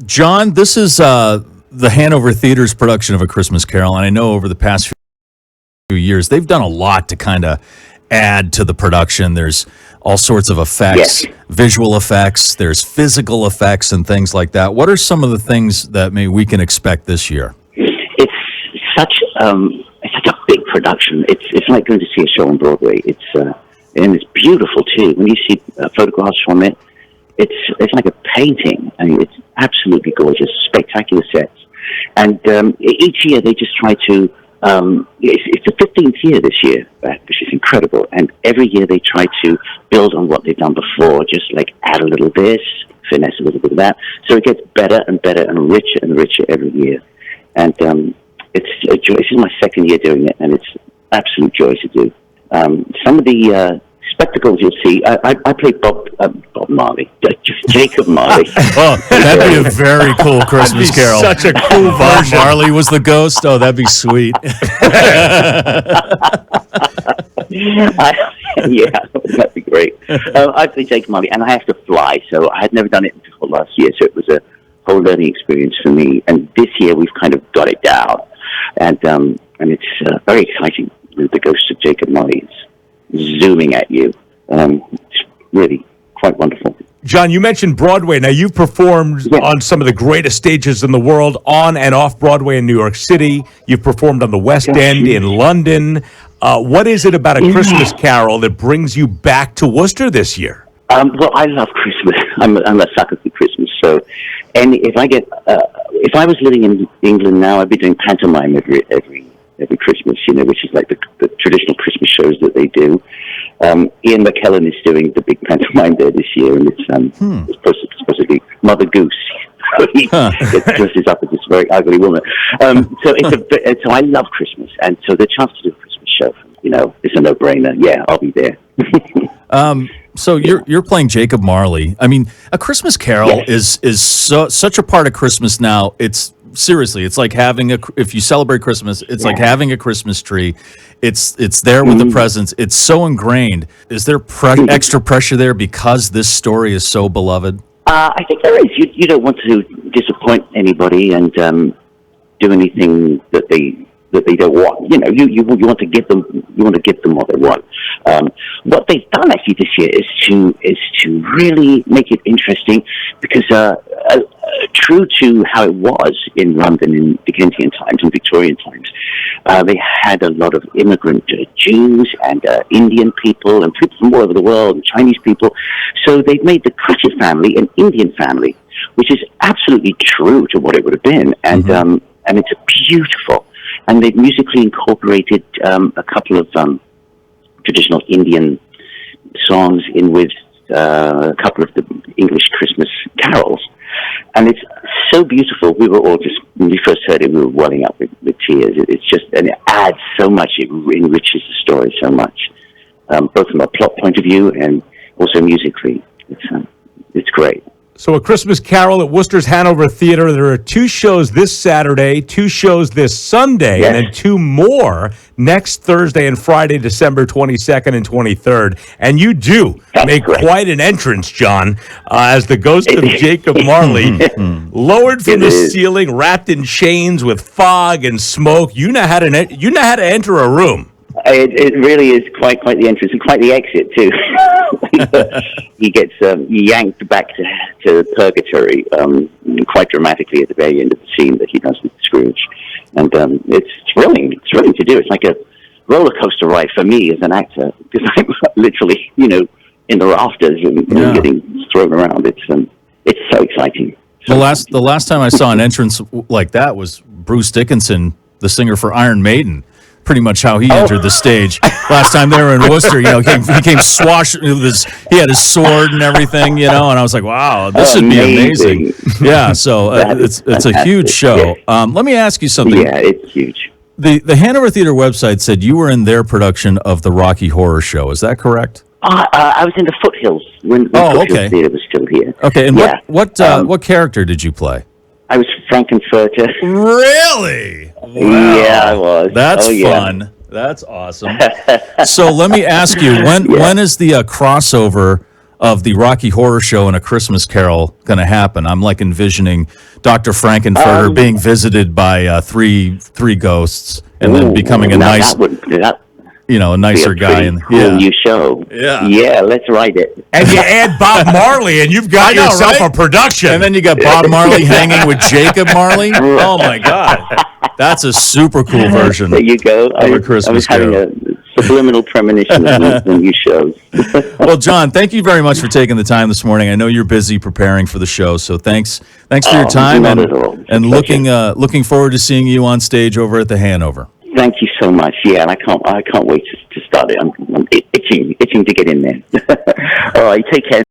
Jon, this is the Hanover Theater's production of A Christmas Carol, and I know over the past few years they've done a lot to kind of add to the production. There's all sorts of effects, Yes. visual effects, there's physical effects and things like that. What are some of the things that maybe we can expect this year? It's such a big production. It's like going to see a show on Broadway. And it's beautiful too. When you see photographs from it, it's like a painting. I mean, it's absolutely gorgeous, spectacular sets. And each year they just try to. It's the 15th year this year, which is incredible. And every year they try to build on what they've done before, just like add a little this, finesse a little bit of that. So it gets better and better and richer every year. And it's a joy. This is my second year doing it, and it's absolute joy to do. Some of the spectacles you'll see. I played Bob Marley, Jacob Marley. Oh, that'd be a very cool Christmas Carol. Such a cool Bob version. Marley was the ghost. Oh, that'd be sweet. Yeah, that'd be great. I play Jacob Marley, and I have to fly, so I had never done it until last year, so it was a whole learning experience for me. And this year we've kind of got it down, and it's very exciting. The ghost of Jacob Marley is zooming at you. It's really quite wonderful. Jon, you mentioned Broadway. Now, you've performed on some of the greatest stages in the world, on and off Broadway in New York City. You've performed on the West End in London. What is it about A Christmas Carol that brings you back to Worcester this year? Well, I love Christmas. I'm a sucker for Christmas. So, and if I was living in England now, I'd be doing pantomime every Christmas, which is like the traditional Christmas shows that they do. Ian McKellen is doing the big pantomime there this year, and it's supposedly Mother Goose. He dresses up as this very ugly woman. So so I love Christmas, and so the chance to do a Christmas show, it's a no-brainer. Yeah, I'll be there. So you're playing Jacob Marley. I mean, A Christmas Carol is such a part of Christmas now. It's seriously, it's like having if you celebrate Christmas, it's like having a Christmas tree. It's there with the presents. It's so ingrained. Is there extra pressure there because this story is so beloved? I think there is. You don't want to disappoint anybody and do anything that they don't want. You want to give them what they want. What they've done actually this year is to really make it interesting, because true to how it was in London in Dickensian times and Victorian times, they had a lot of immigrant Jews and Indian people and people from all over the world and Chinese people. So they've made the Cratchit family an Indian family, which is absolutely true to what it would have been, and it's beautiful. And they've musically incorporated a couple of traditional Indian songs in with a couple of the English Christmas carols. And it's so beautiful. We were all just, when we first heard it, we were welling up with tears. And it adds so much. It enriches the story so much, both from a plot point of view and also musically. It's great. So A Christmas Carol at Worcester's Hanover Theater. There are 2 shows this Saturday, 2 shows this Sunday, and then 2 more next Thursday and Friday, December 22nd and 23rd. And you do make quite an entrance, Jon, as the ghost of Jacob Marley, lowered from the ceiling, wrapped in chains with fog and smoke. You know how to enter a room. It really is quite the entrance and quite the exit too. He gets yanked back to purgatory quite dramatically at the very end of the scene that he does with Scrooge, and it's thrilling. It's thrilling to do. It's like a roller coaster ride for me as an actor, because I'm literally in the rafters and getting thrown around. It's so exciting. The last time I saw an entrance like that was Bruce Dickinson, the singer for Iron Maiden. Pretty much how he entered the stage last time they were in Worcester. He came swashing with he had his sword and everything, and I was like, wow, this would be amazing. Yeah, so it's a huge show. Let me ask you something. Yeah, it's huge. The Hanover Theater website said you were in their production of the Rocky Horror Show. Is that correct? I was in the Foothills when Foothills Theater was still here. Okay, and what character did you play? I was Frankenfurter. Really? Wow. Yeah, I was. That's fun. That's awesome. So let me ask you, when is the crossover of the Rocky Horror Show and A Christmas Carol going to happen? I'm like envisioning Dr. Frankenfurter being visited by three ghosts and then becoming a nice, a nicer guy. And cool new show. Yeah, let's write it. And you add Bob Marley, and you've got yourself a production. And then you got Bob Marley hanging with Jacob Marley. Oh my God, that's a super cool version. There you go. Of A Christmas Carol. I was having a subliminal premonition of the new shows. Well, Jon, thank you very much for taking the time this morning. I know you're busy preparing for the show, so thanks for your time, and looking forward to seeing you on stage over at the Hanover. Thank you so much. Yeah, and I can't wait to start it. I'm itching to get in there. All right, take care.